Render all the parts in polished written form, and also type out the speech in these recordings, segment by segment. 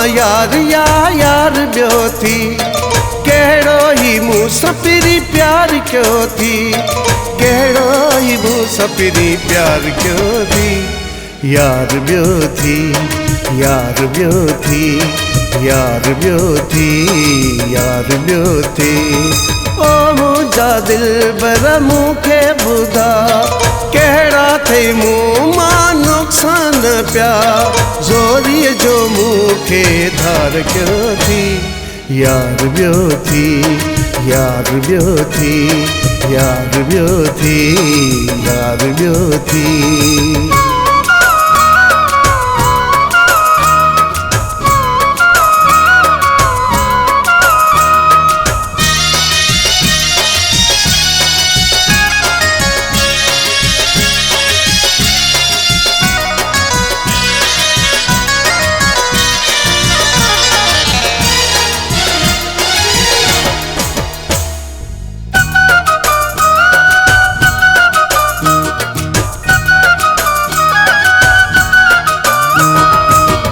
यार या यार ॿियो थी कहिड़ो ही मूं सां पहिरीं प्यार कयो थी कहिड़ो ही मूं सां पहिरीं प्यार कयो थी यार ॿियो थी यार ॿियो थी यार ॿियो थी यार ॿियो थी ओ मुंहिंजा दिलबर मूंखे ॿुधा कहिड़ा थई मूं मां नुक़सान पिया ज़ोरीअ जो मूंखे धार कयो थी यार ॿियो थी यार ॿियो थी यार ॿियो थी यार ॿियो थी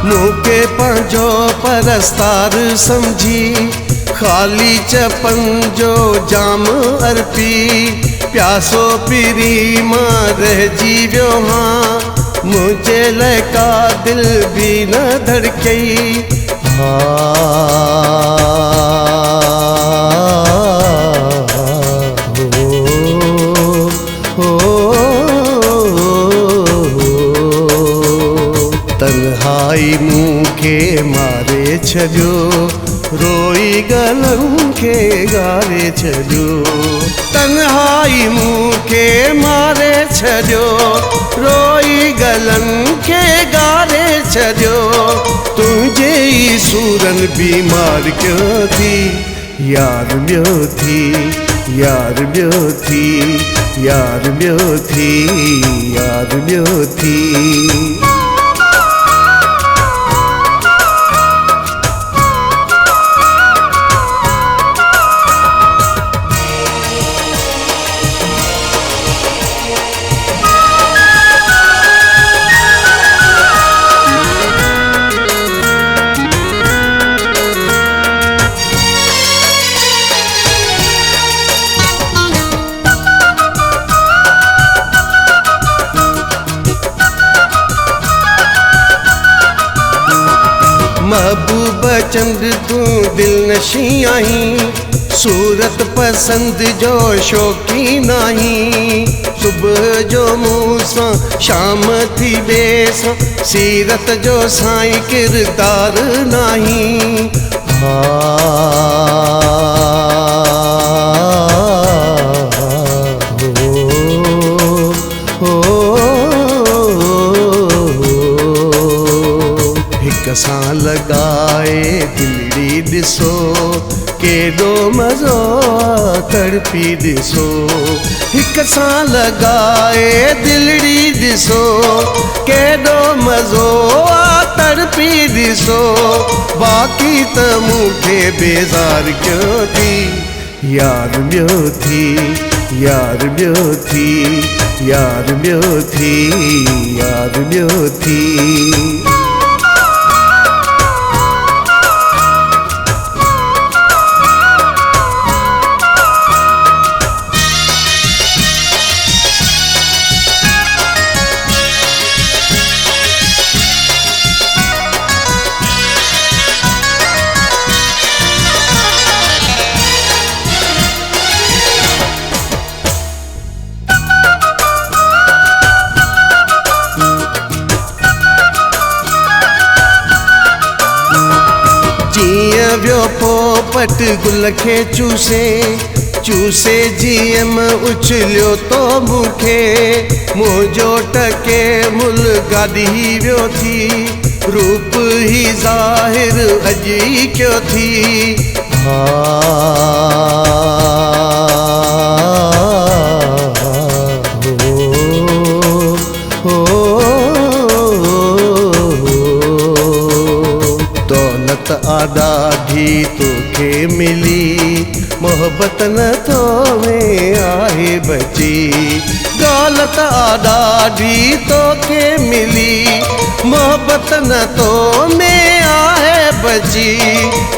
मूंखे पंहिंजो परस्तार सम्झी ख़ाली चपन जो जाम अर्पी प्यासो पीरी मां रहिजी वियो हां मुंहिंजे लाइ का दिल बि न धड़कई तन्हाई मूंखे मारे छॾियो रोई गलनि खे ॻारे छॾियो तन्हाई मूंखे मारे छॾियो रोई गलनि खे ॻारे छॾियो तुंहिंजे ई सूरनि बीमार कयो थी यार ॿियो थी यार ॿियो थी यार ॿियो थी यार ॿियो थी महबूब चंद तूं दिलनशी आहीं सूरत पसंद जो शौकीन आहीं सुबुह जो मूं सां शाम थी बेसां सीरत जो साईं किरदार नाही सां लगाए दिलड़ी ॾिसो केॾो मज़ो तड़पी ॾिसो हिक सां लगाए दिलड़ी ॾिसो केॾो मज़ो तड़पी ॾिसो बाक़ी त मूंखे बेज़ार कयो थी यार ॿियो थी यार ॿियो थी यार ॿियो थी यार ॿियो थी वियो पोपट गुल खे चूसे चूसे जीअं उछलियो तो मूंखे मुंहिंजो टके मुल गाॾी वियो थी रूप ही ज़ाहिर अॼु ई कयो थी दौलत ॾाढी तोखे मिली मोहब्बत न तो में आहे बची दौलत ॾाढी तोखे मिली मोहब्बत न तो में आहे बची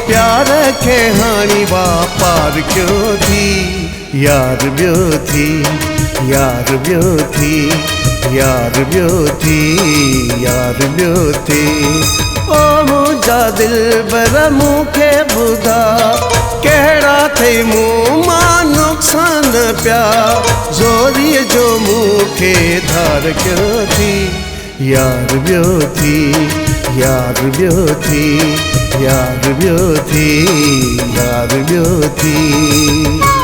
प्यार के हाणी वापार क्यों थी यार बियो थी यार बियो थी यार बियो थी यार बियो थी ओ मुझा दिल बर मूंखे ॿुधा कहिड़ा थई मूं मां नुक़सान पिया ज़ोरीअ जो मूंखे धार क्यों थी यार बियो थी यार बियो थी यार बियो थी यार बियो थी